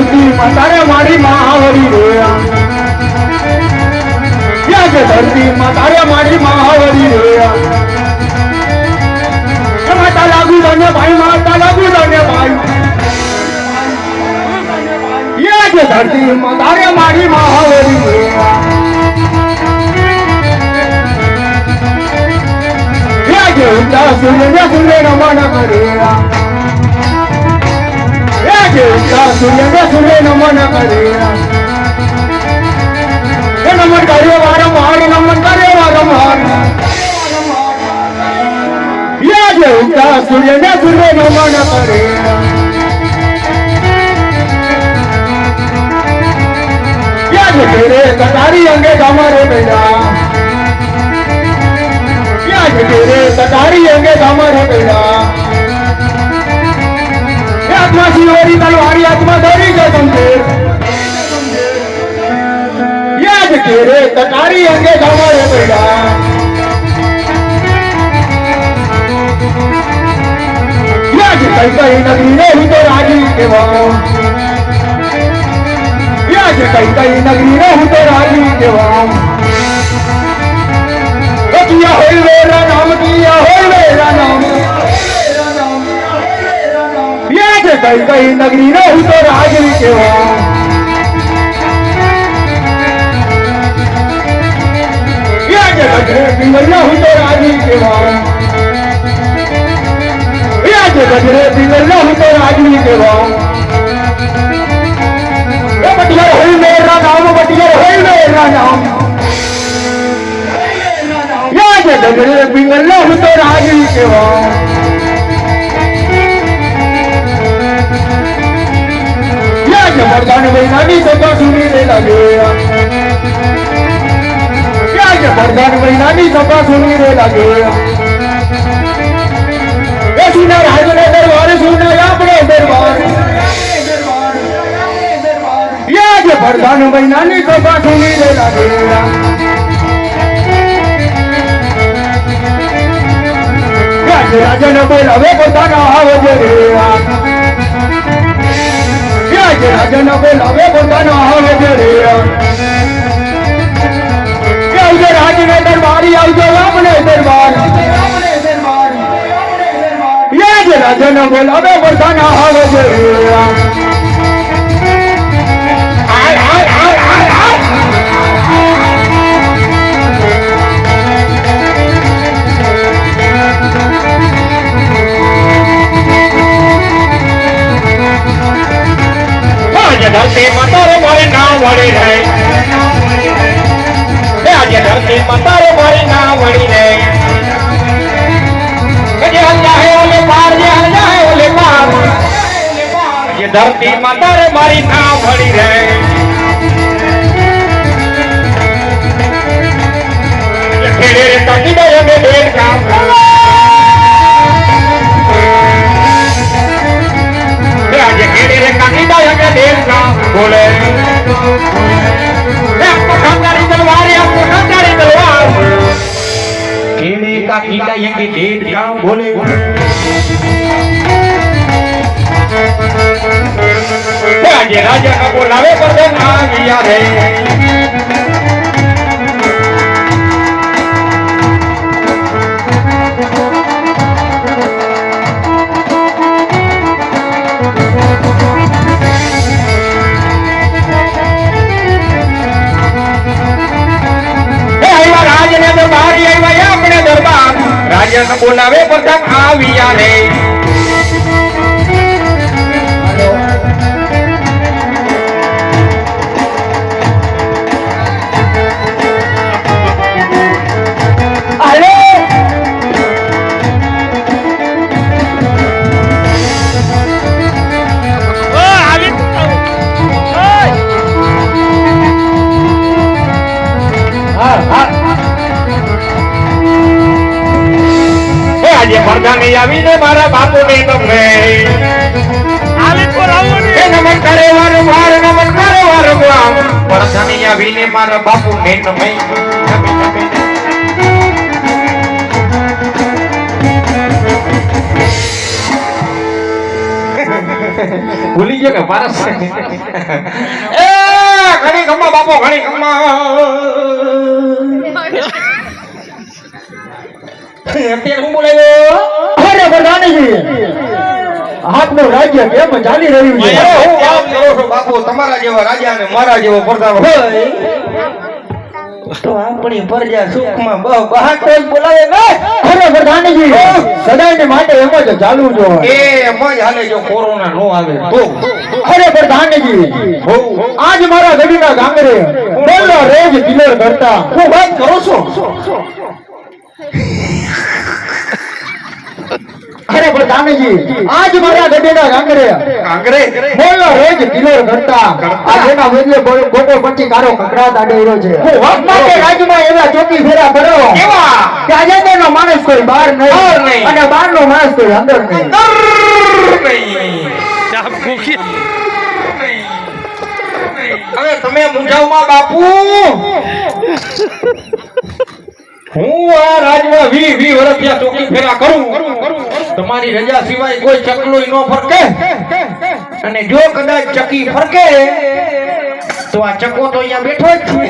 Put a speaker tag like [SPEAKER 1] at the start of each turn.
[SPEAKER 1] धरती मातारे मारी महावरी रे आज धरती मातारे मारी महावरी रे माता लागू जाने भाई माता लागू जाने भाई आज धरती मातारे मारी महावरी रे आज उठा सूर्य सूर्य नमन करेगा सूर्य नमन करेगा नमन करे वारंवार नमन करे वारंवार सूर्य ने सूर्य नमन करेगा तेरे कटारी अंगे हमारे बेटा तेरे कटारी अंगे हमारे बेटा आत्मा शिवरी तलवारी आत्मा धरी के शमशेर याद तेरे कटारी अंगे हमारे बेटा याद कई नगरी ने ही तो राजी के वाओ याद कई नगरी ने ही तो राजी के वाओ किया हो मेरा नाम किया हो मेरा नाम कई नगरी ने हूँ तो राजरी के वहाँ पिंगलिया हूँ तो राजरी के वहाँ गजरे पिंगलिया हूँ तो राजरी के वहाँ बटिया हो मेरा नाम बटिया हो मेरा नाम गजरे पिंगलिया हूँ तो राजरी के वहाँ मर्दान वैनानी सभा सुनी रे लगे मर्दान वैनानी सभा सुनी रे लगे सुना राज ने दरबार सुना अपने दरबार मर्दान वैनानी सभा सुनी रे लगे राजन बोलावे पोताना आवजे रे राजन बोलावे पोताना आवजे रे राज ने दरबारी आवजो अपने दरबार राजन बोलावे पोताना आवजे रे धरती मातारे मारे नाम वड़ी रहे आज धरती मातारे मारे नाम वड़ी रहे जे हल्ला है ओले पार जे हल्ला है ओले पार ये धरती मातारे मारी नाम वड़ी रहे ये खेड़े रे ताकी दे में देर काम आज खेड़े रे काकी दे में देर काम बोले आपको खंडारी तलवार आपको खंडारी तलवार खेड़े का कीड़ा यंगे डेढ़ गांव बोले आज राजा का बोलावे पर देना गया है राजा का बोलावे प्रथम आविया रे मर्दानी आवीने मारा बापू ने तुम्हे आले को रावणे नमन करे वारंवार नमन करे वारंवार मर्दानी आवीने मारा बापू ने तुम्हे ભૂલી ગયો કે પારસ એ ઘણી ખમ્મા બાપો ઘણી ખમ્મા અત્યારે હું બોલાવ્યો
[SPEAKER 2] અરે પ્રધાનજી આપનું રાજ્ય કેમ ચાલી રહ્યું છે
[SPEAKER 1] હું વાત કરો છો બાપુ તમારા જેવા રાજા અને મારા જેવો પ્રધાન હોય તો આપણી પ્રજા સુખમાં બહાર બોલાવે ને
[SPEAKER 2] અરે પ્રધાનજી સદાયને માટે એમ જ ચાલવું જોઈએ
[SPEAKER 1] એ મજ હાલે જો કોરોના નો આવે તો
[SPEAKER 2] અરે પ્રધાનજી આજ મારા ગઢીના ગામરે બોલો રેજ કિલર કરતા હું વાત કરો છો અરે પ્રધાનજી આજ મારા ગઢીના ગામરે બોલો રેજ કિલર કરતા આજના બદલે ગોટો પછી કારો કકડાટ આડેરો છે હું વાત માટે રાજ્યમાં એવા ચોકી ફેરા કરો
[SPEAKER 1] કેવા
[SPEAKER 2] કે આજે તેનો માણસ કોઈ બહાર નહીં અને બહારનો માણસ કોઈ અંદર નહીં
[SPEAKER 1] હવે તમે મુંજાવમાં બાપુ હું આ રાજમાં 20 વર્ષ ત્યાં ચોકી ફેરા કરું તમારી રજા સિવાય કોઈ ચકલું ન ફરકે અને જો કદાચ ચકી ફરકે તો આ ચકો તો અહીંયા બેઠો જ છે